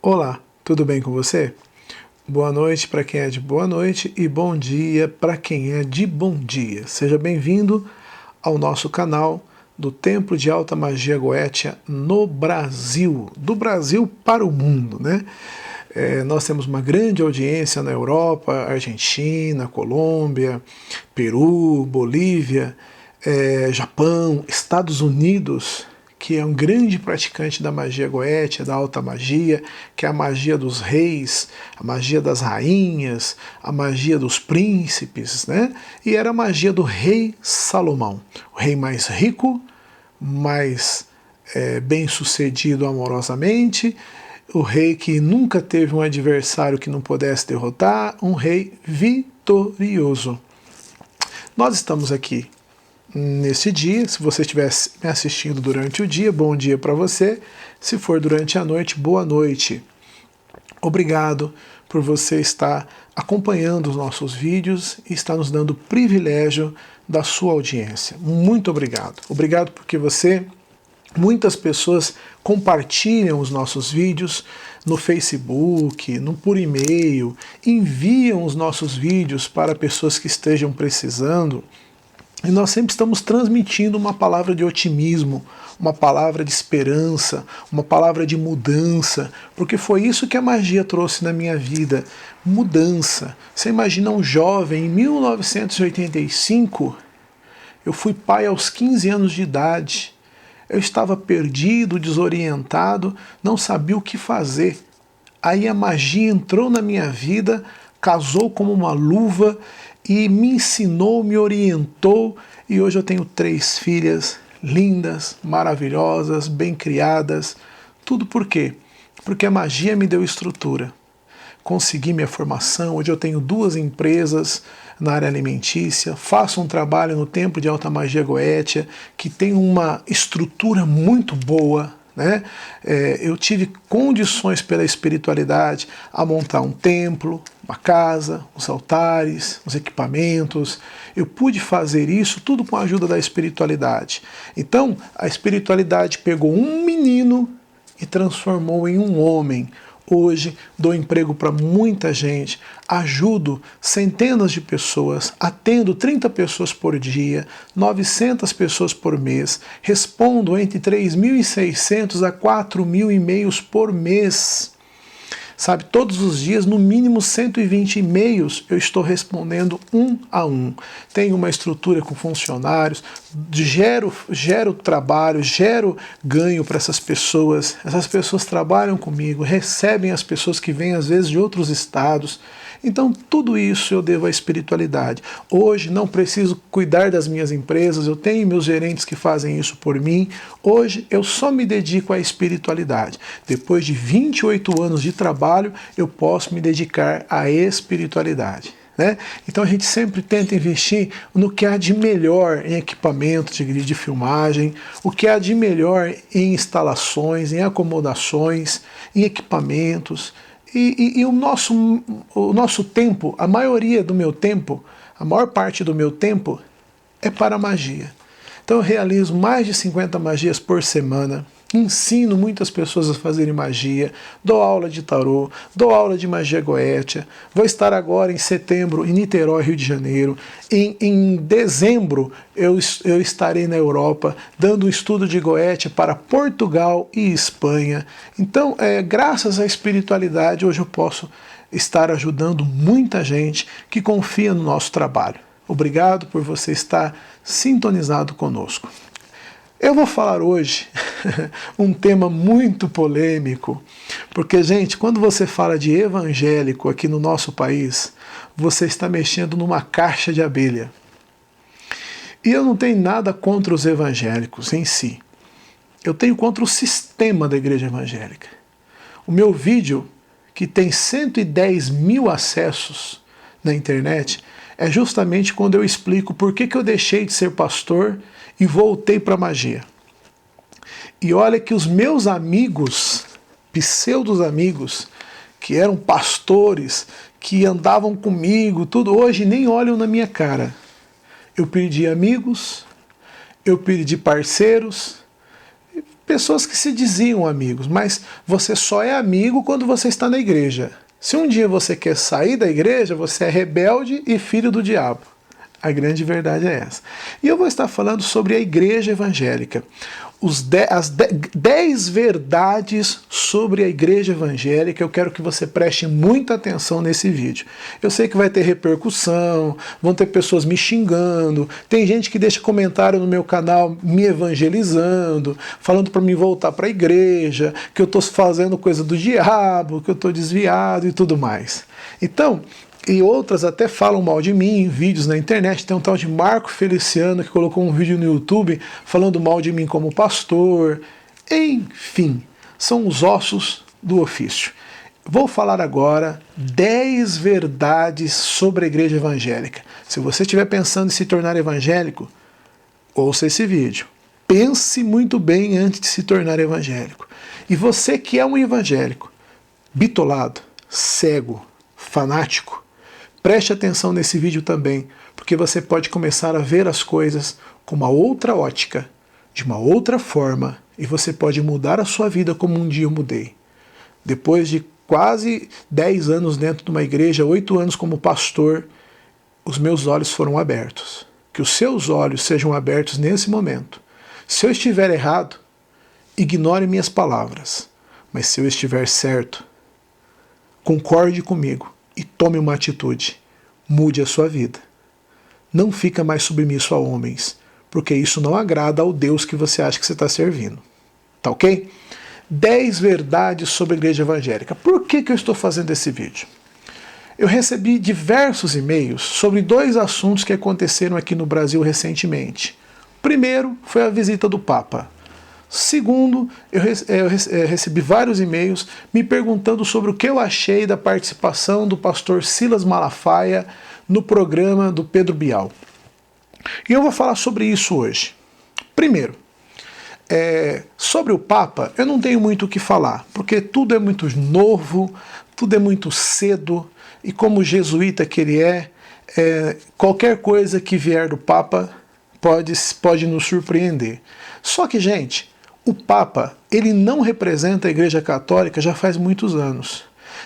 Olá, tudo bem com você? Boa noite para quem é de boa noite e bom dia para quem é de bom dia. Seja bem-vindo ao nosso canal do Templo de Alta Magia Goetia no Brasil, do Brasil para o mundo, né? Nós temos uma grande audiência na Europa, Argentina, Colômbia, Peru, Bolívia, Japão, Estados Unidos, que é um grande praticante da magia goétia, da alta magia, que é a magia dos reis, a magia das rainhas, a magia dos príncipes, né? E era a magia do rei Salomão, o rei mais rico, mais bem-sucedido amorosamente, o rei que nunca teve um adversário que não pudesse derrotar, um rei vitorioso. Nós estamos aqui nesse dia. Se você estiver me assistindo durante o dia, bom dia para você. Se for durante a noite, boa noite. Obrigado por você estar acompanhando os nossos vídeos e estar nos dando o privilégio da sua audiência. Muito obrigado. Obrigado porque muitas pessoas compartilham os nossos vídeos no Facebook, por e-mail, enviam os nossos vídeos para pessoas que estejam precisando. E nós sempre estamos transmitindo uma palavra de otimismo, uma palavra de esperança, uma palavra de mudança, porque foi isso que a magia trouxe na minha vida, mudança. Você imagina um jovem, em 1985, eu fui pai aos 15 anos de idade, eu estava perdido, desorientado, não sabia o que fazer. Aí a magia entrou na minha vida, casou como uma luva, e me ensinou, me orientou, e hoje eu tenho 3 filhas lindas, maravilhosas, bem criadas. Tudo por quê? Porque a magia me deu estrutura. Consegui minha formação, hoje eu tenho 2 empresas na área alimentícia, faço um trabalho no Templo de Alta Magia Goetia, que tem uma estrutura muito boa, né? Eu tive condições pela espiritualidade a montar um templo, uma casa, os altares, os equipamentos. Eu pude fazer isso tudo com a ajuda da espiritualidade. Então, a espiritualidade pegou um menino e transformou em um homem. Hoje dou emprego para muita gente, ajudo centenas de pessoas, atendo 30 pessoas por dia, 900 pessoas por mês, respondo entre 3.600 a 4.000 e-mails por mês. Sabe, todos os dias, no mínimo 120 e-mails eu estou respondendo um a um. Tenho uma estrutura com funcionários, gero trabalho, gero ganho para essas pessoas. Essas pessoas trabalham comigo, recebem as pessoas que vêm às vezes de outros estados. Então tudo isso eu devo à espiritualidade. Hoje não preciso cuidar das minhas empresas, eu tenho meus gerentes que fazem isso por mim. Hoje eu só me dedico à espiritualidade. Depois de 28 anos de trabalho, eu posso me dedicar à espiritualidade. Né? Então a gente sempre tenta investir no que há de melhor em equipamento de filmagem, o que há de melhor em instalações, em acomodações, em equipamentos. E o nosso tempo, a maioria do meu tempo, a maior parte do meu tempo é para a magia. Então eu realizo mais de 50 magias por semana, ensino muitas pessoas a fazerem magia, dou aula de tarô, dou aula de magia goétia, vou estar agora em setembro em Niterói, Rio de Janeiro, em dezembro eu estarei na Europa dando um estudo de goétia para Portugal e Espanha. Então, graças à espiritualidade, hoje eu posso estar ajudando muita gente que confia no nosso trabalho. Obrigado por você estar sintonizado conosco. Eu vou falar hoje um tema muito polêmico, porque, gente, quando você fala de evangélico aqui no nosso país, você está mexendo numa caixa de abelha. E eu não tenho nada contra os evangélicos em si. Eu tenho contra o sistema da igreja evangélica. O meu vídeo, que tem 110 mil acessos na internet, é justamente quando eu explico por que eu deixei de ser pastor e voltei para a magia. E olha que os meus amigos, pseudos amigos, que eram pastores, que andavam comigo, tudo, hoje nem olham na minha cara. Eu perdi amigos, eu perdi parceiros, Pessoas que se diziam amigos, mas você só é amigo quando você está na igreja. Se um dia você quer sair da igreja, você é rebelde e filho do diabo. A grande verdade é essa. E eu vou estar falando sobre a igreja evangélica. As 10 verdades sobre a igreja evangélica. Eu quero que você preste muita atenção nesse vídeo. Eu sei que vai ter repercussão, vão ter pessoas me xingando, tem gente que deixa comentário no meu canal me evangelizando, falando para mim voltar para a igreja, que eu estou fazendo coisa do diabo, que eu estou desviado e tudo mais. Então, e outras até falam mal de mim em vídeos na internet. Tem um tal de Marco Feliciano que colocou um vídeo no YouTube falando mal de mim como pastor. Enfim, são os ossos do ofício. Vou falar agora 10 verdades sobre a igreja evangélica. Se você estiver pensando em se tornar evangélico, ouça esse vídeo. Pense muito bem antes de se tornar evangélico. E você que é um evangélico, bitolado, cego, fanático, preste atenção nesse vídeo também, porque você pode começar a ver as coisas com uma outra ótica, de uma outra forma, e você pode mudar a sua vida como um dia eu mudei. Depois de quase 10 anos dentro de uma igreja, 8 anos como pastor, os meus olhos foram abertos. Que os seus olhos sejam abertos nesse momento. Se eu estiver errado, ignore minhas palavras, mas se eu estiver certo, concorde comigo e tome uma atitude. Mude a sua vida. Não fica mais submisso a homens, porque isso não agrada ao Deus que você acha que você está servindo. Tá ok? 10 verdades sobre a igreja evangélica. Por que eu estou fazendo esse vídeo? Eu recebi diversos e-mails sobre 2 assuntos que aconteceram aqui no Brasil recentemente. Primeiro foi a visita do Papa. Segundo, eu recebi vários e-mails me perguntando sobre o que eu achei da participação do pastor Silas Malafaia no programa do Pedro Bial. E eu vou falar sobre isso hoje. Primeiro, sobre o Papa, eu não tenho muito o que falar, porque tudo é muito novo, tudo é muito cedo, e como jesuíta que ele qualquer coisa que vier do Papa pode nos surpreender. Só que, gente, o Papa, ele não representa a Igreja Católica já faz muitos anos.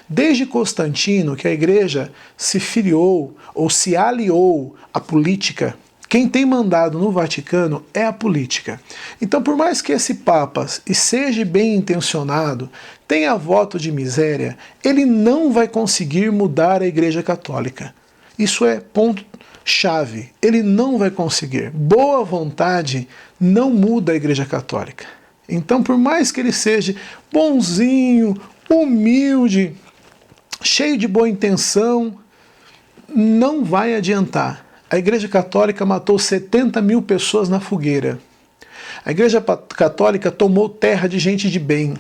Desde Constantino, que a Igreja se filiou ou se aliou à política, quem tem mandado no Vaticano é a política. Então, por mais que esse Papa seja bem intencionado, tenha voto de miséria, ele não vai conseguir mudar a Igreja Católica. Isso é ponto-chave. Ele não vai conseguir. Boa vontade não muda a Igreja Católica. Então, por mais que ele seja bonzinho, humilde, cheio de boa intenção, não vai adiantar. A Igreja Católica matou 70 mil pessoas na fogueira. A Igreja Católica tomou terra de gente de bem.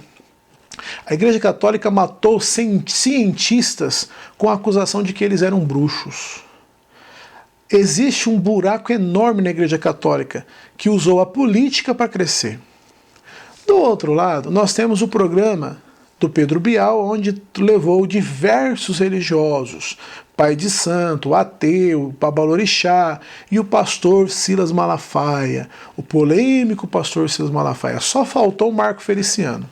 A Igreja Católica matou cientistas com a acusação de que eles eram bruxos. Existe um buraco enorme na Igreja Católica que usou a política para crescer. Do outro lado, nós temos o programa do Pedro Bial, onde levou diversos religiosos, pai de santo, ateu, babalorixá, e o pastor Silas Malafaia, o polêmico pastor Silas Malafaia. Só faltou o Marco Feliciano.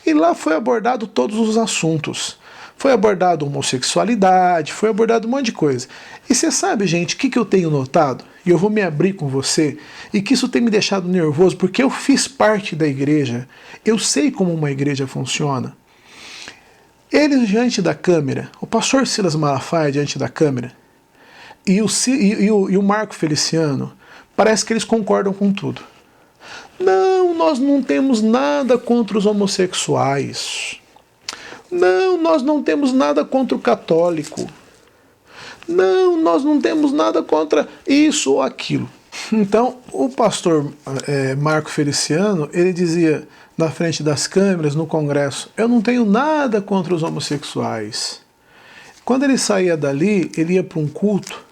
E lá foi abordado todos os assuntos. Foi abordado homossexualidade, foi abordado um monte de coisa. E você sabe, gente, o que eu tenho notado? E eu vou me abrir com você, e que isso tem me deixado nervoso, porque eu fiz parte da igreja, eu sei como uma igreja funciona. Eles diante da câmera, o pastor Silas Malafaia diante da câmera, e o Marco Feliciano, parece que eles concordam com tudo. Não, nós não temos nada contra os homossexuais. Não, nós não temos nada contra o católico. Não, nós não temos nada contra isso ou aquilo. Então, o pastor Marco Feliciano, ele dizia na frente das câmeras, no Congresso, eu não tenho nada contra os homossexuais. Quando ele saía dali, ele ia para um culto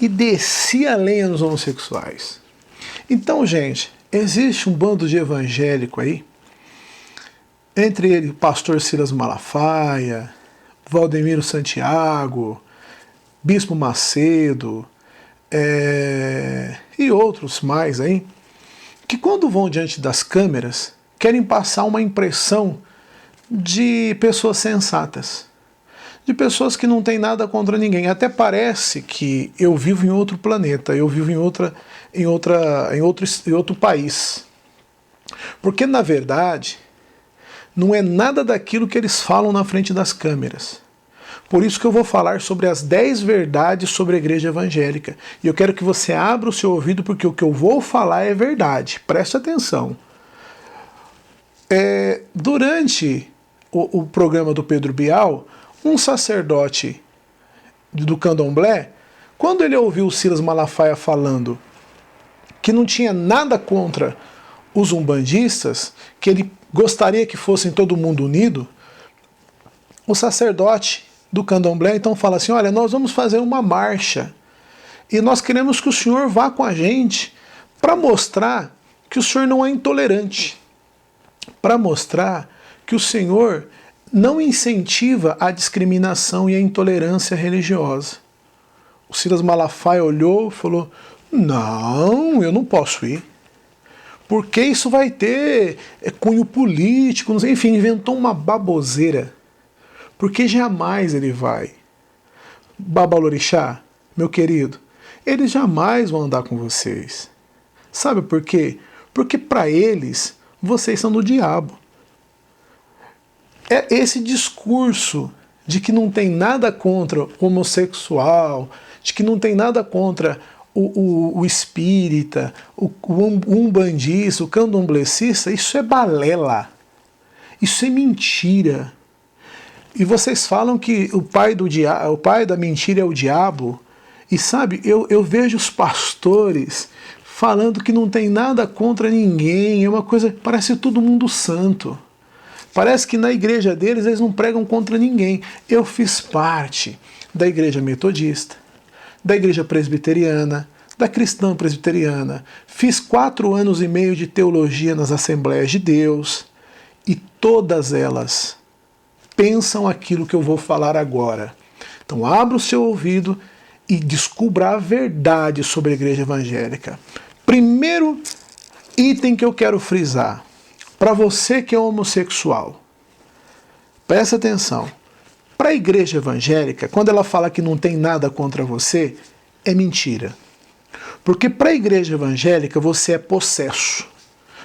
e descia a lenha nos homossexuais. Então, gente, existe um bando de evangélico aí, entre ele o pastor Silas Malafaia, Valdemiro Santiago, Bispo Macedo, e outros mais aí, que quando vão diante das câmeras, querem passar uma impressão de pessoas sensatas, de pessoas que não têm nada contra ninguém. Até parece que eu vivo em outro planeta, eu vivo em outro país. Porque, na verdade, não é nada daquilo que eles falam na frente das câmeras. Por isso que eu vou falar sobre as 10 verdades sobre a igreja evangélica. E eu quero que você abra o seu ouvido, porque o que eu vou falar é verdade. Preste atenção. Durante o programa do Pedro Bial, um sacerdote do candomblé, quando ele ouviu o Silas Malafaia falando que não tinha nada contra os umbandistas, que ele gostaria que fossem todo mundo unido, o sacerdote do candomblé então fala assim: olha, nós vamos fazer uma marcha e nós queremos que o senhor vá com a gente para mostrar que o senhor não é intolerante, para mostrar que o senhor não incentiva a discriminação e a intolerância religiosa. O Silas Malafaia olhou e falou: não, eu não posso ir, porque isso vai ter cunho político, não sei, enfim, inventou uma baboseira, porque jamais ele vai. Babalorixá, meu querido, eles jamais vão andar com vocês. Sabe por quê? Porque para eles, vocês são do diabo. É esse discurso de que não tem nada contra o homossexual, de que não tem nada contra o espírita, o umbandista, o candomblecista, isso é balela. Isso é mentira. E vocês falam que o pai da mentira é o diabo. E sabe, eu vejo os pastores falando que não tem nada contra ninguém. É uma coisa, parece todo mundo santo. Parece que na igreja deles eles não pregam contra ninguém. Eu fiz parte da igreja metodista, da igreja presbiteriana, da cristã presbiteriana. Fiz 4 anos e meio de teologia nas Assembleias de Deus. E todas elas pensam aquilo que eu vou falar agora. Então abra o seu ouvido e descubra a verdade sobre a igreja evangélica. Primeiro item que eu quero frisar. Para você que é homossexual, presta atenção. Para a igreja evangélica, quando ela fala que não tem nada contra você, é mentira. Porque para a igreja evangélica você é possesso,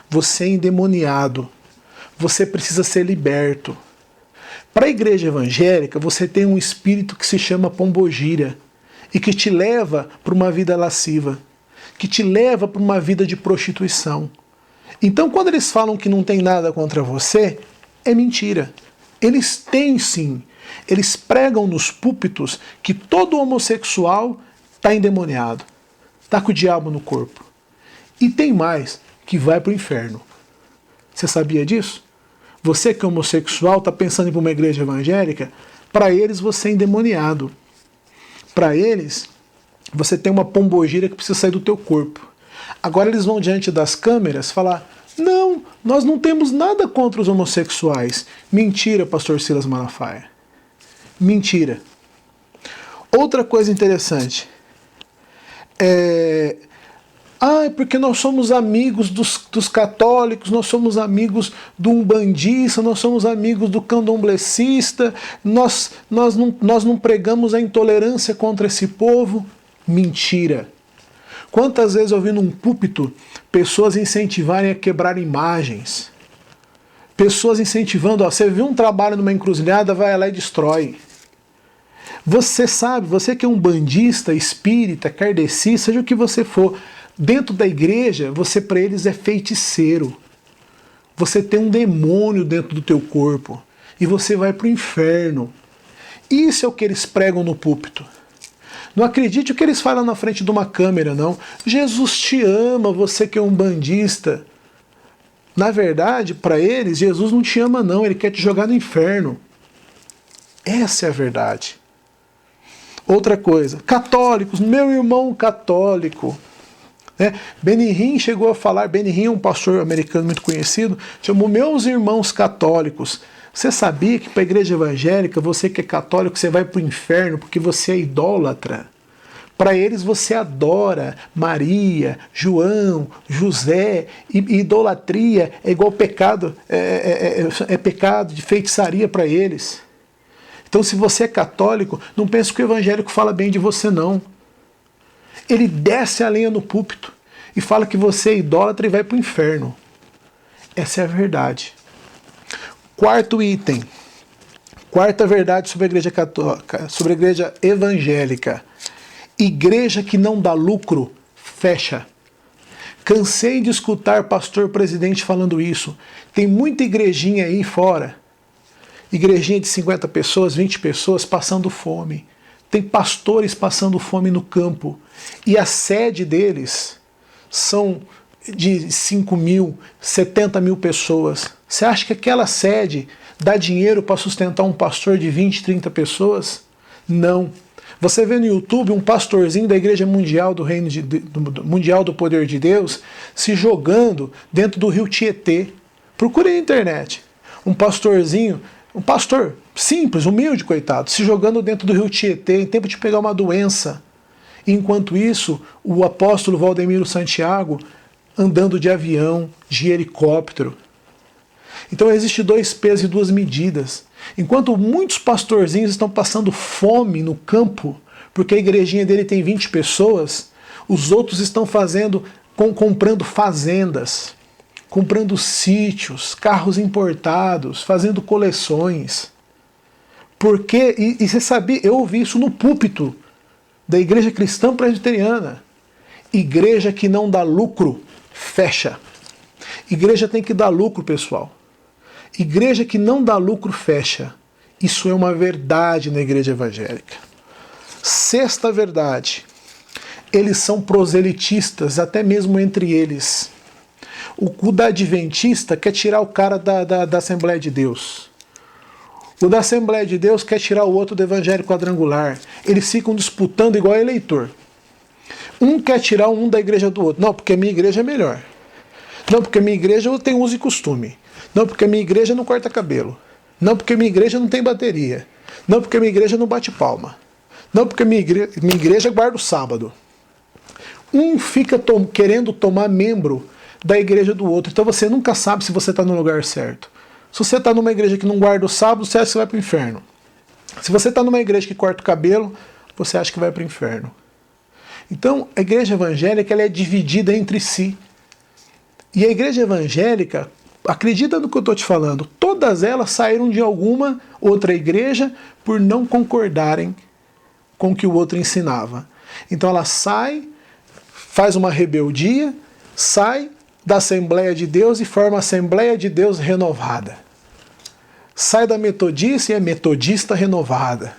você é endemoniado, você precisa ser liberto. Para a igreja evangélica você tem um espírito que se chama pombogira e que te leva para uma vida lasciva, que te leva para uma vida de prostituição. Então, quando eles falam que não tem nada contra você, é mentira. Eles têm sim. Eles pregam nos púlpitos que todo homossexual está endemoniado, está com o diabo no corpo. E tem mais, que vai para o inferno. Você sabia disso? Você que é homossexual, está pensando em ir para uma igreja evangélica, para eles você é endemoniado. Para eles, você tem uma pombogira que precisa sair do teu corpo. Agora eles vão diante das câmeras falar: não, nós não temos nada contra os homossexuais. Mentira, pastor Silas Malafaia. Mentira. Outra coisa interessante. Porque nós somos amigos dos católicos, nós somos amigos do umbandista, nós somos amigos do candomblecista, nós não pregamos a intolerância contra esse povo. Mentira. Quantas vezes eu vi num púlpito pessoas incentivarem a quebrar imagens? Pessoas incentivando, você viu um trabalho numa encruzilhada, vai lá e destrói. Você sabe, você que é um bandista, espírita, kardecista, seja o que você for, dentro da igreja, você para eles é feiticeiro. Você tem um demônio dentro do teu corpo e você vai para o inferno. Isso é o que eles pregam no púlpito. Não acredite o que eles falam na frente de uma câmera, não. Jesus te ama, você que é um bandista. Na verdade, para eles, Jesus não te ama, não. Ele quer te jogar no inferno. Essa é a verdade. Outra coisa, católicos, meu irmão católico. Benny Hinn chegou a falar, Benny Hinn é um pastor americano muito conhecido, chamou meus irmãos católicos. Você sabia que para a igreja evangélica, você que é católico, você vai para o inferno porque você é idólatra? Para eles você adora Maria, João, José, e idolatria é igual pecado, é pecado de feitiçaria para eles. Então se você é católico, não pense que o evangélico fala bem de você não. Ele desce a lenha no púlpito e fala que você é idólatra e vai para o inferno. Essa é a verdade. Quarto item. Quarta verdade sobre a igreja católica, sobre a igreja evangélica. Igreja que não dá lucro, fecha. Cansei de escutar pastor presidente falando isso. Tem muita igrejinha aí fora. Igrejinha de 50 pessoas, 20 pessoas passando fome. Tem pastores passando fome no campo. E a sede deles são de 5 mil, 70 mil pessoas. Você acha que aquela sede dá dinheiro para sustentar um pastor de 20, 30 pessoas? Não. Você vê no YouTube um pastorzinho da Igreja Mundial do Reino Mundial do Poder de Deus se jogando dentro do rio Tietê. Procure na internet. Um pastorzinho, um pastor simples, humilde, coitado, se jogando dentro do rio Tietê em tempo de pegar uma doença. Enquanto isso, o apóstolo Valdemiro Santiago andando de avião, de helicóptero. Então existe 2 pesos e 2 medidas. Enquanto muitos pastorzinhos estão passando fome no campo, porque a igrejinha dele tem 20 pessoas, os outros estão comprando fazendas, comprando sítios, carros importados, fazendo coleções. Porque, e você sabia, eu ouvi isso no púlpito da Igreja Cristã Presbiteriana. Igreja que não dá lucro, fecha. Igreja tem que dar lucro, pessoal. Igreja que não dá lucro, fecha. Isso é uma verdade na igreja evangélica. Sexta verdade. Eles são proselitistas, até mesmo entre eles. O da adventista quer tirar o cara da Assembleia de Deus. O da Assembleia de Deus quer tirar o outro do Evangelho Quadrangular. Eles ficam disputando igual eleitor. Um quer tirar um da igreja do outro. Não, porque a minha igreja é melhor. Não, porque a minha igreja tem uso e costume. Não, porque a minha igreja não corta cabelo. Não, porque a minha igreja não tem bateria. Não, porque a minha igreja não bate palma. Não, porque a minha igreja guarda o sábado. Um fica querendo tomar membro da igreja do outro. Então você nunca sabe se você está no lugar certo. Se você está numa igreja que não guarda o sábado, você acha que você vai para o inferno. Se você está numa igreja que corta o cabelo, você acha que vai para o inferno. Então, a igreja evangélica ela é dividida entre si. E a igreja evangélica, acredita no que eu estou te falando, todas elas saíram de alguma outra igreja por não concordarem com o que o outro ensinava. Então ela sai, faz uma rebeldia, sai da Assembleia de Deus e forma a Assembleia de Deus renovada. Sai da metodista e é metodista renovada.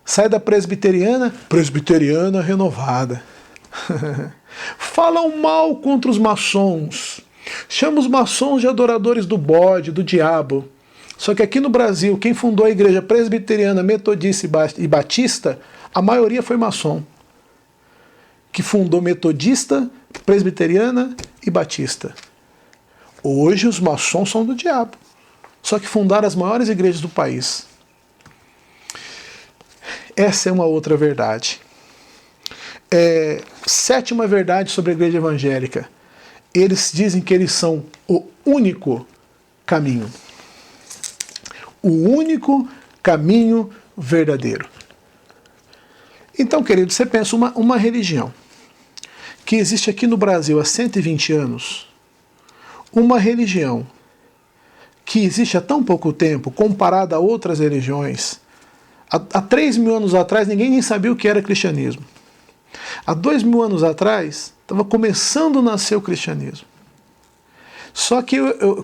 Sai da presbiteriana, presbiteriana renovada. Falam mal contra os maçons. Chama os maçons de adoradores do bode, do diabo. Só que aqui no Brasil, quem fundou a igreja presbiteriana, metodista e batista, a maioria foi maçom. Que fundou metodista, presbiteriana e batista. Hoje os maçons são do diabo. Só que fundaram as maiores igrejas do país. Essa é uma outra verdade. Sétima verdade sobre a igreja evangélica. Eles dizem que eles são o único caminho. O único caminho verdadeiro. Então, querido, você pensa uma religião que existe aqui no Brasil há 120 anos, uma religião que existe há tão pouco tempo, comparada a outras religiões. Há 3.000 anos atrás, ninguém nem sabia o que era cristianismo. Há 2.000 anos atrás, estava começando a nascer o cristianismo. Só que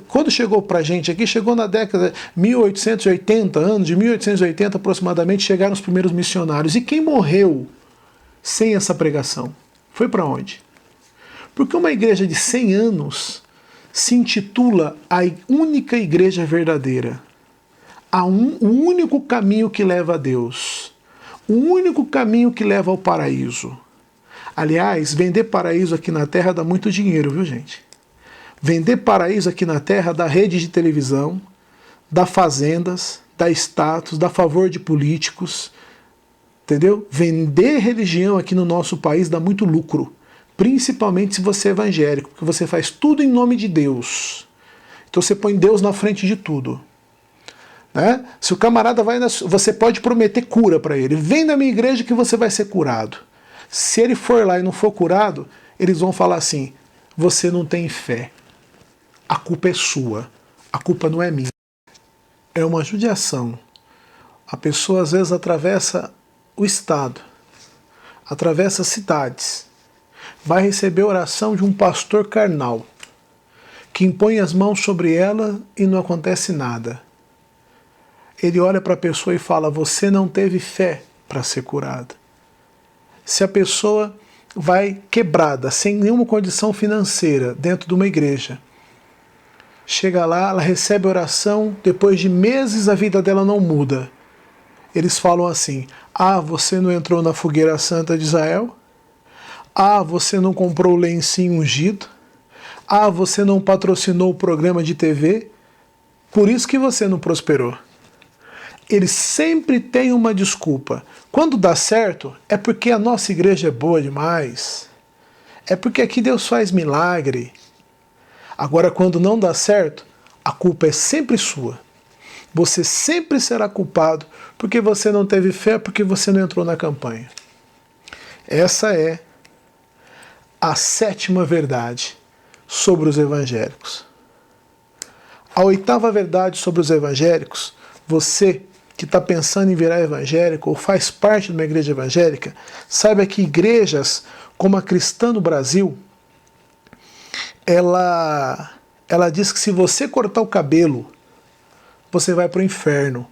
quando chegou para a gente aqui, chegou na década de 1880, anos de 1880 aproximadamente, chegaram os primeiros missionários. E quem morreu sem essa pregação? Foi para onde? Porque uma igreja de 100 anos se intitula a única igreja verdadeira. O único caminho que leva a Deus. O único caminho que leva ao paraíso. Aliás, vender paraíso aqui na Terra dá muito dinheiro, viu, gente? Vender paraíso aqui na Terra dá rede de televisão, dá fazendas, dá status, dá favor de políticos, Entendeu? Vender religião aqui no nosso país dá muito lucro, principalmente se você é evangélico, porque você faz tudo em nome de Deus. Então você põe Deus na frente de tudo. Né? Se o camarada vai você pode prometer cura para ele. Vem na minha igreja que você vai ser curado. Se ele for lá e não for curado, eles vão falar assim: você não tem fé. A culpa é sua. A culpa não é minha. É uma judiação. A pessoa às vezes atravessa o estado, atravessa cidades, vai receber oração de um pastor carnal, que impõe as mãos sobre ela e não acontece nada. Ele olha para a pessoa e fala: você não teve fé para ser curada. Se a pessoa vai quebrada, sem nenhuma condição financeira, dentro de uma igreja, chega lá, ela recebe oração, depois de meses a vida dela não muda. Eles falam assim: ah, você não entrou na fogueira santa de Israel? Ah, você não comprou o lencinho ungido? Ah, você não patrocinou o programa de TV? Por isso que você não prosperou. Eles sempre têm uma desculpa. Quando dá certo, é porque a nossa igreja é boa demais. É porque aqui Deus faz milagre. Agora, quando não dá certo, a culpa é sempre sua. Você sempre será culpado porque você não teve fé, porque você não entrou na campanha. Essa é a 7ª verdade sobre os evangélicos. A 8ª verdade sobre os evangélicos: você que está pensando em virar evangélico ou faz parte de uma igreja evangélica, saiba que igrejas como a Cristã no Brasil, ela diz que se você cortar o cabelo, você vai para o inferno.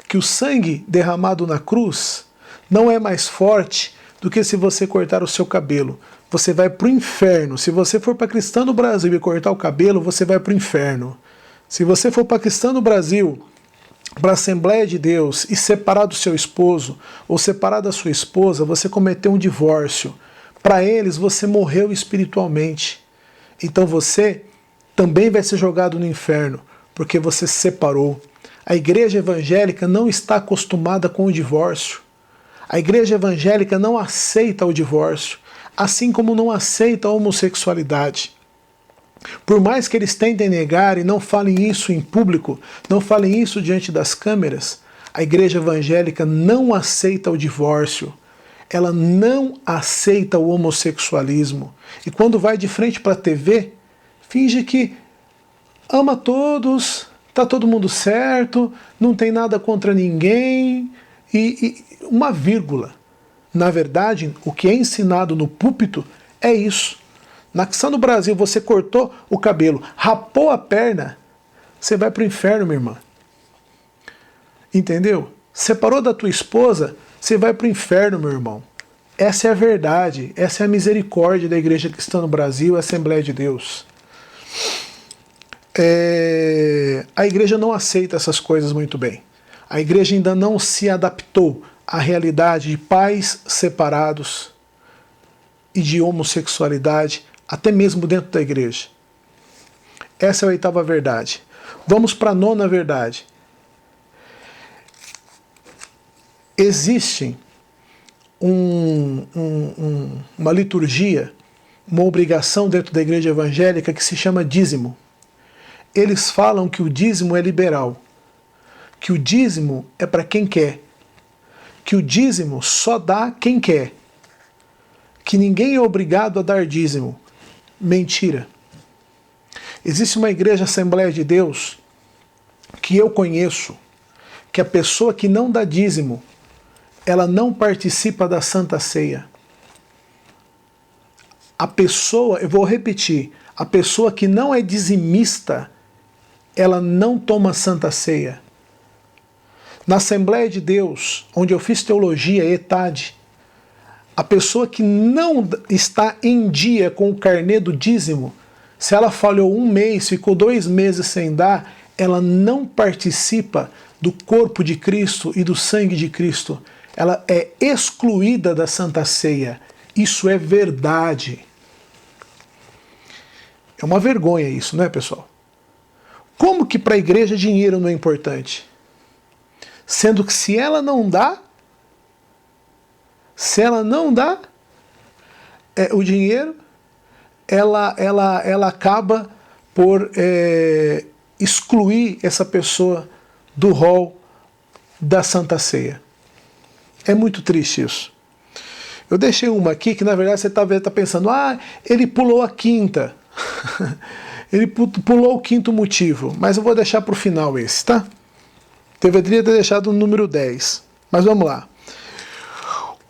Que o sangue derramado na cruz não é mais forte do que se você cortar o seu cabelo. Você vai para o inferno. Se você for para Cristã no Brasil e cortar o cabelo, você vai para o inferno. Se você for para Cristã no Brasil, para a Assembleia de Deus, e separar do seu esposo ou separar da sua esposa, você cometeu um divórcio. Para eles, você morreu espiritualmente. Então você também vai ser jogado no inferno, porque você se separou. A igreja evangélica não está acostumada com o divórcio. A igreja evangélica não aceita o divórcio, assim como não aceita a homossexualidade. Por mais que eles tentem negar e não falem isso em público, não falem isso diante das câmeras, a igreja evangélica não aceita o divórcio. Ela não aceita o homossexualismo. E quando vai de frente para a TV, finge que ama todos, está todo mundo certo, não tem nada contra ninguém, e uma vírgula. Na verdade, o que é ensinado no púlpito é isso. Na Cristã no Brasil, você cortou o cabelo, rapou a perna, você vai para o inferno, minha irmã. Entendeu? Separou da tua esposa, você vai para o inferno, meu irmão. Essa é a verdade, essa é a misericórdia da Igreja Cristã no Brasil, a Assembleia de Deus. A igreja não aceita essas coisas muito bem. A igreja ainda não se adaptou à realidade de pais separados e de homossexualidade, até mesmo dentro da igreja. Essa é a 8ª verdade. Vamos para a 9ª verdade. Existe uma liturgia, uma obrigação dentro da igreja evangélica que se chama dízimo. Eles falam que o dízimo é liberal, que o dízimo é para quem quer, que o dízimo só dá quem quer, que ninguém é obrigado a dar dízimo. Mentira. Existe uma igreja Assembleia de Deus que eu conheço, que a pessoa que não dá dízimo, ela não participa da Santa Ceia. A pessoa, eu vou repetir, a pessoa que não é dizimista, ela não toma Santa Ceia. Na Assembleia de Deus, onde eu fiz teologia, ETAD, a pessoa que não está em dia com o carnê do dízimo, se ela falhou um mês, ficou 2 meses sem dar, ela não participa do corpo de Cristo e do sangue de Cristo. Ela é excluída da Santa Ceia. Isso é verdade. É uma vergonha isso, não é, pessoal? Como que para a igreja dinheiro não é importante? Sendo que se ela não dá, Se ela não dá o dinheiro, ela acaba por excluir essa pessoa do rol da Santa Ceia. É muito triste isso. Eu deixei uma aqui que na verdade você tá pensando, ele pulou a quinta. Ele pulou o quinto motivo, mas eu vou deixar para o final esse, tá? Deveria ter deixado o número 10, mas vamos lá.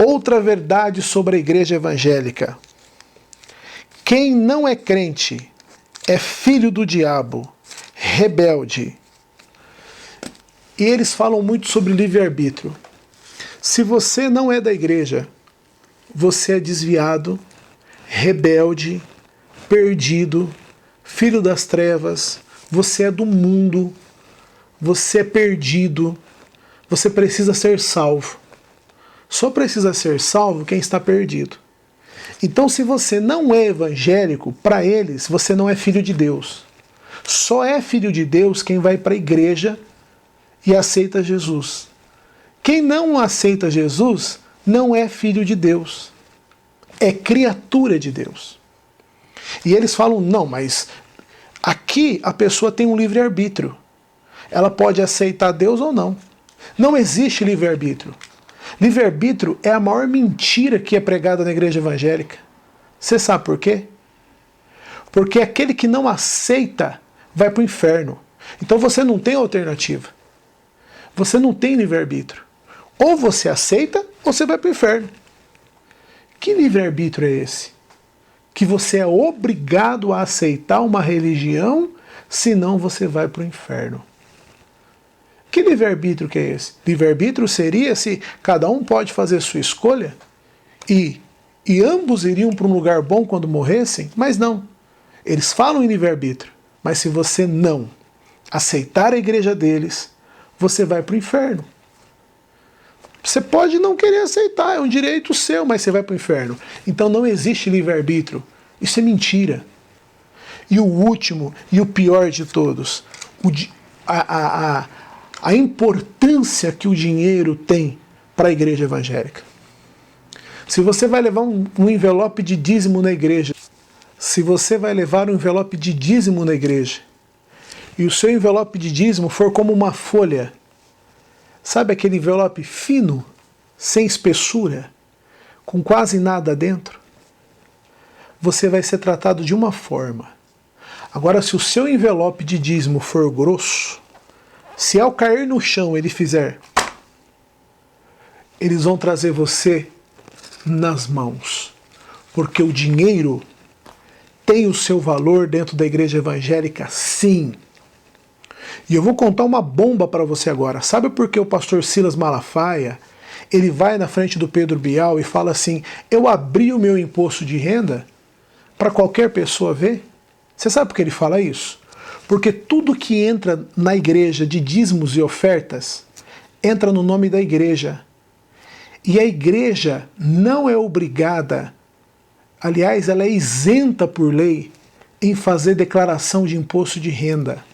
Outra verdade sobre a igreja evangélica. Quem não é crente é filho do diabo, rebelde. E eles falam muito sobre livre-arbítrio. Se você não é da igreja, você é desviado, rebelde, perdido, filho das trevas, você é do mundo, você é perdido, você precisa ser salvo. Só precisa ser salvo quem está perdido. Então, se você não é evangélico, para eles, você não é filho de Deus. Só é filho de Deus quem vai para a igreja e aceita Jesus. Quem não aceita Jesus não é filho de Deus. É criatura de Deus. E eles falam, não, mas aqui a pessoa tem um livre-arbítrio. Ela pode aceitar Deus ou não. Não existe livre-arbítrio. Livre-arbítrio é a maior mentira que é pregada na igreja evangélica. Você sabe por quê? Porque aquele que não aceita vai para o inferno. Então você não tem alternativa. Você não tem livre-arbítrio. Ou você aceita ou você vai para o inferno. Que livre-arbítrio é esse? Que você é obrigado a aceitar uma religião, senão você vai para o inferno. Que livre-arbítrio que é esse? Livre-arbítrio seria se cada um pode fazer sua escolha e ambos iriam para um lugar bom quando morressem, mas não. Eles falam em livre-arbítrio, mas se você não aceitar a igreja deles, você vai para o inferno. Você pode não querer aceitar, é um direito seu, mas você vai para o inferno. Então não existe livre-arbítrio. Isso é mentira. E o último e o pior de todos, a importância que o dinheiro tem para a igreja evangélica. Se você vai levar um envelope de dízimo na igreja, se você vai levar um envelope de dízimo na igreja, e o seu envelope de dízimo for como uma folha, sabe aquele envelope fino, sem espessura, com quase nada dentro? Você vai ser tratado de uma forma. Agora, se o seu envelope de dízimo for grosso, se ao cair no chão ele fizer, eles vão trazer você nas mãos. Porque o dinheiro tem o seu valor dentro da igreja evangélica, sim. E eu vou contar uma bomba para você agora. Sabe por que o pastor Silas Malafaia, ele vai na frente do Pedro Bial e fala assim, eu abri o meu imposto de renda para qualquer pessoa ver? Você sabe por que ele fala isso? Porque tudo que entra na igreja de dízimos e ofertas, entra no nome da igreja. E a igreja não é obrigada, aliás, ela é isenta por lei em fazer declaração de imposto de renda.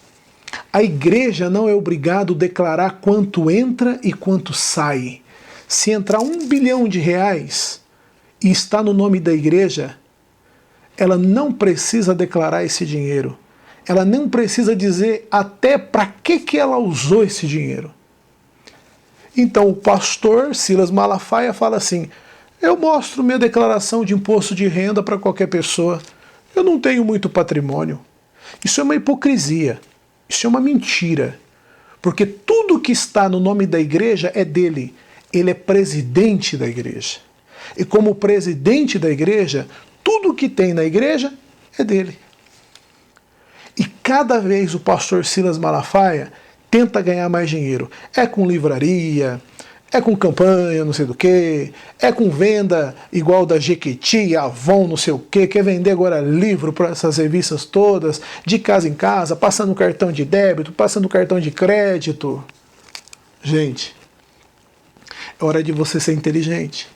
A igreja não é obrigada a declarar quanto entra e quanto sai. Se entrar R$1 bilhão e está no nome da igreja, ela não precisa declarar esse dinheiro. Ela não precisa dizer até para que ela usou esse dinheiro. Então o pastor Silas Malafaia fala assim, eu mostro minha declaração de imposto de renda para qualquer pessoa. Eu não tenho muito patrimônio. Isso é uma hipocrisia. Isso é uma mentira. Porque tudo que está no nome da igreja é dele. Ele é presidente da igreja. E como presidente da igreja, tudo que tem na igreja é dele. E cada vez o pastor Silas Malafaia tenta ganhar mais dinheiro. É com livraria, é com campanha, não sei do que, é com venda igual da Jequiti, Avon, não sei o que, quer vender agora livro para essas revistas todas, de casa em casa, passando cartão de débito, passando cartão de crédito. Gente, é hora de você ser inteligente.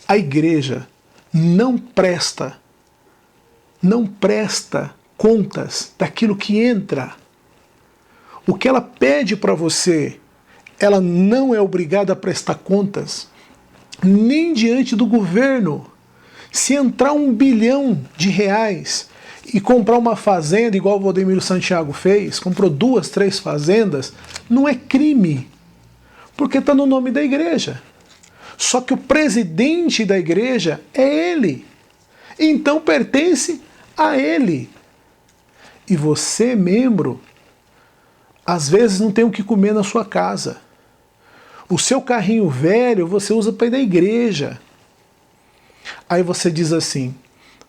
A igreja não presta contas daquilo que entra. O que ela pede para você, ela não é obrigada a prestar contas. nem diante do governo. Se entrar R$1 bilhão e comprar uma fazenda, igual o Valdemiro Santiago fez, comprou 2, 3 fazendas, não é crime, porque está no nome da igreja. Só que o presidente da igreja é ele, então pertence a ele. E você, membro, às vezes não tem o que comer na sua casa. O seu carrinho velho você usa para ir na igreja. Aí você diz assim: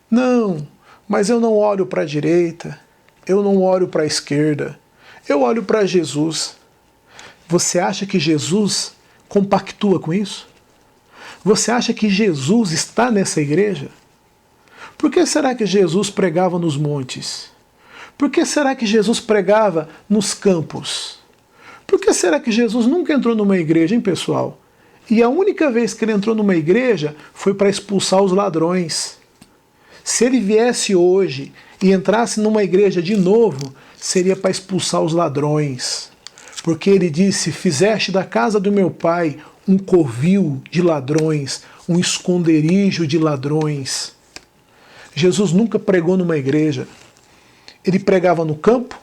não, mas eu não olho para a direita, eu não olho para a esquerda, eu olho para Jesus. Você acha que Jesus compactua com isso? Você acha que Jesus está nessa igreja? Por que será que Jesus pregava nos montes? Por que será que Jesus pregava nos campos? Por que será que Jesus nunca entrou numa igreja, hein, pessoal? E a única vez que ele entrou numa igreja foi para expulsar os ladrões. Se ele viesse hoje e entrasse numa igreja de novo, seria para expulsar os ladrões. Porque ele disse: fizeste da casa do meu pai um covil de ladrões, um esconderijo de ladrões. Jesus nunca pregou numa igreja. Ele pregava no campo,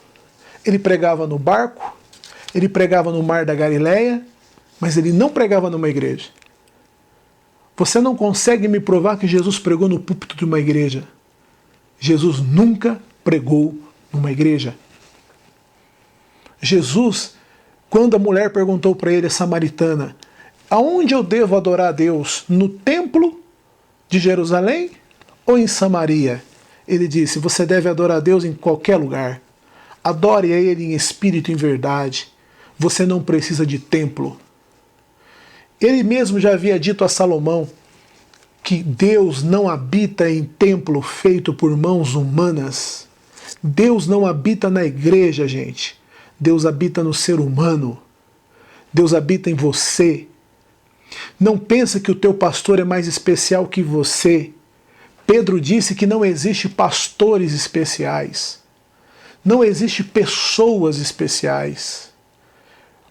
ele pregava no barco, ele pregava no mar da Galileia, mas ele não pregava numa igreja. Você não consegue me provar que Jesus pregou no púlpito de uma igreja. Jesus nunca pregou numa igreja. Jesus, quando a mulher perguntou para ele, a samaritana: aonde eu devo adorar a Deus? No templo de Jerusalém ou em Samaria? Ele disse: você deve adorar a Deus em qualquer lugar. Adore a Ele em espírito e em verdade. Você não precisa de templo. Ele mesmo já havia dito a Salomão que Deus não habita em templo feito por mãos humanas. Deus não habita na igreja, gente. Deus habita no ser humano. Deus habita em você. Não pensa que o teu pastor é mais especial que você. Pedro disse que não existe pastores especiais. Não existe pessoas especiais.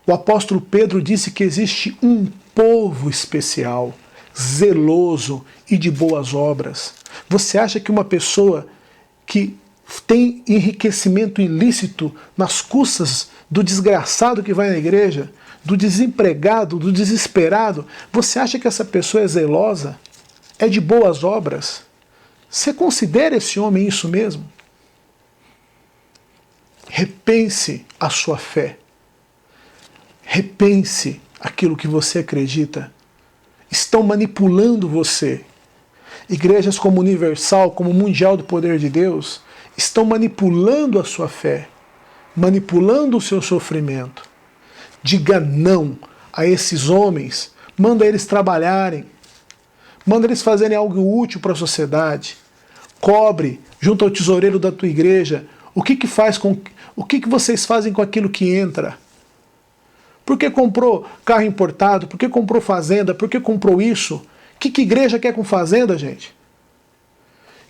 O apóstolo Pedro disse que existe um povo especial, zeloso e de boas obras. Você acha que uma pessoa que tem enriquecimento ilícito nas custas do desgraçado que vai na igreja, do desempregado, do desesperado, você acha que essa pessoa é zelosa? É de boas obras? Você considera esse homem isso mesmo? Repense a sua fé. Repense aquilo que você acredita. Estão manipulando você. Igrejas como Universal, como Mundial do Poder de Deus, estão manipulando a sua fé, manipulando o seu sofrimento. Diga não a esses homens, manda eles trabalharem, manda eles fazerem algo útil para a sociedade. Cobre, junto ao tesoureiro da tua igreja, o que vocês fazem com aquilo que entra. Por que comprou carro importado? Por que comprou fazenda? Por que comprou isso? O que igreja quer com fazenda, gente?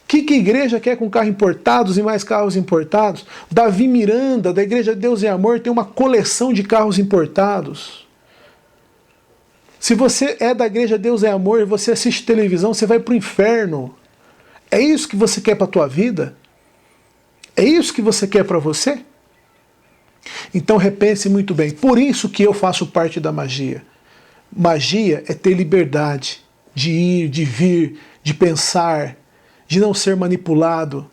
O que igreja quer com carro importados e mais carros importados? Davi Miranda, da Igreja Deus e Amor, tem uma coleção de carros importados. Se você é da Igreja Deus é Amor e você assiste televisão, você vai para o inferno. É isso que você quer para a tua vida? É isso que você quer para você? Então repense muito bem. Por isso que eu faço parte da magia. Magia é ter liberdade de ir, de vir, de pensar, de não ser manipulado.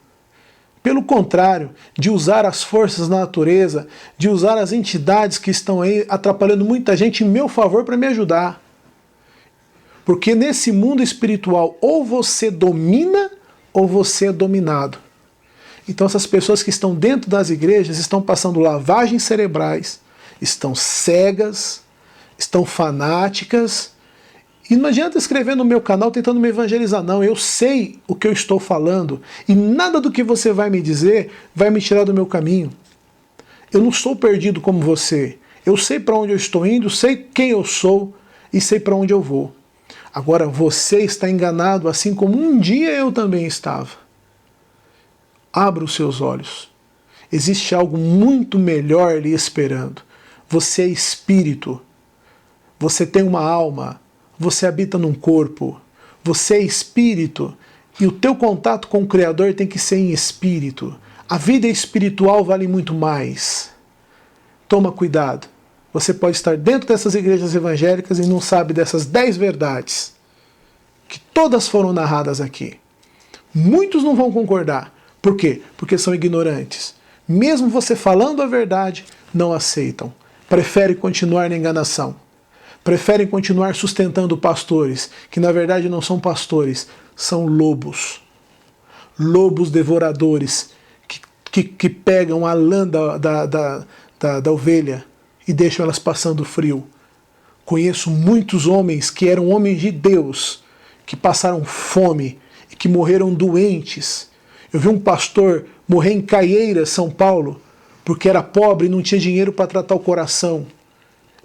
Pelo contrário, de usar as forças da natureza, de usar as entidades que estão aí atrapalhando muita gente em meu favor para me ajudar. Porque nesse mundo espiritual, ou você domina ou você é dominado. Então essas pessoas que estão dentro das igrejas estão passando lavagens cerebrais, estão cegas, estão fanáticas. E não adianta escrever no meu canal tentando me evangelizar, não. Eu sei o que eu estou falando e nada do que você vai me dizer vai me tirar do meu caminho. Eu não sou perdido como você. Eu sei para onde eu estou indo, sei quem eu sou e sei para onde eu vou. Agora você está enganado assim como um dia eu também estava. Abra os seus olhos. Existe algo muito melhor lhe esperando. Você é espírito. Você tem uma alma. você habita num corpo, você é espírito, e o teu contato com o Criador tem que ser em espírito. A vida espiritual vale muito mais. Toma cuidado. Você pode estar dentro dessas igrejas evangélicas e não sabe dessas 10 verdades, que todas foram narradas aqui. Muitos não vão concordar. Por quê? Porque são ignorantes. Mesmo você falando a verdade, não aceitam. Preferem continuar na enganação. Preferem continuar sustentando pastores, que na verdade não são pastores, são lobos. Lobos devoradores, que pegam a lã da ovelha e deixam elas passando frio. Conheço muitos homens que eram homens de Deus, que passaram fome e que morreram doentes. Eu vi um pastor morrer em Caieiras, São Paulo, porque era pobre e não tinha dinheiro para tratar o coração.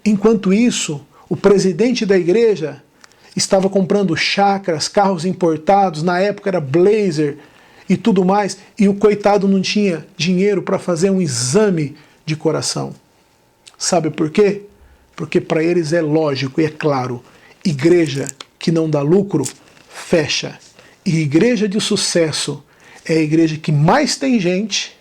Enquanto isso, o presidente da igreja estava comprando chácaras, carros importados, na época era Blazer e tudo mais, e o coitado não tinha dinheiro para fazer um exame de coração. Sabe por quê? Porque para eles é lógico e é claro, igreja que não dá lucro, fecha. E igreja de sucesso é a igreja que mais tem gente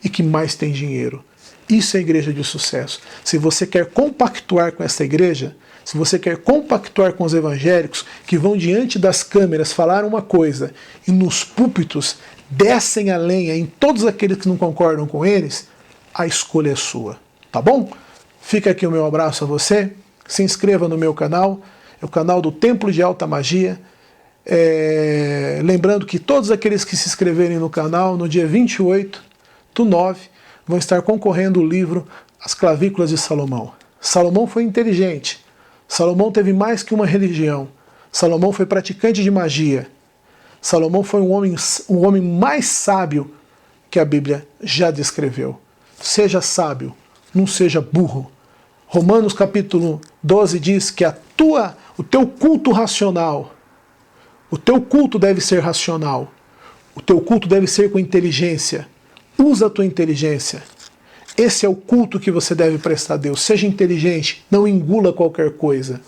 e que mais tem dinheiro. Isso é igreja de sucesso. Se você quer compactuar com essa igreja, se você quer compactuar com os evangélicos que vão diante das câmeras falar uma coisa e nos púlpitos descem a lenha em todos aqueles que não concordam com eles, a escolha é sua. Tá bom? Fica aqui o meu abraço a você. Se inscreva no meu canal, é o canal do Templo de Alta Magia. Lembrando que todos aqueles que se inscreverem no canal, no dia 28/9, vão estar concorrendo o livro As Clavículas de Salomão. Salomão foi inteligente. Salomão teve mais que uma religião. Salomão foi praticante de magia. Salomão foi um homem mais sábio que a Bíblia já descreveu. Seja sábio, não seja burro. Romanos capítulo 12 diz que o teu culto racional, o teu culto deve ser racional. O teu culto deve ser com inteligência. Usa a tua inteligência. Esse é o culto que você deve prestar a Deus. Seja inteligente, não engula qualquer coisa.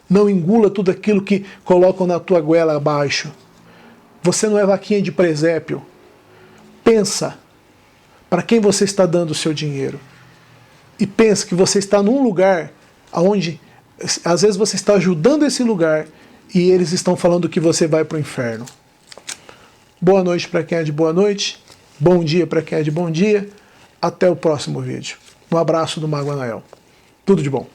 Não engula tudo aquilo que colocam na tua goela abaixo. Você não é vaquinha de presépio. Pensa para quem você está dando o seu dinheiro. E pensa que você está num lugar onde, às vezes, você está ajudando esse lugar e eles estão falando que você vai para o inferno. Boa noite para quem é de boa noite. Bom dia para quem é de bom dia. Até o próximo vídeo. Um abraço do Mago Anael. Tudo de bom.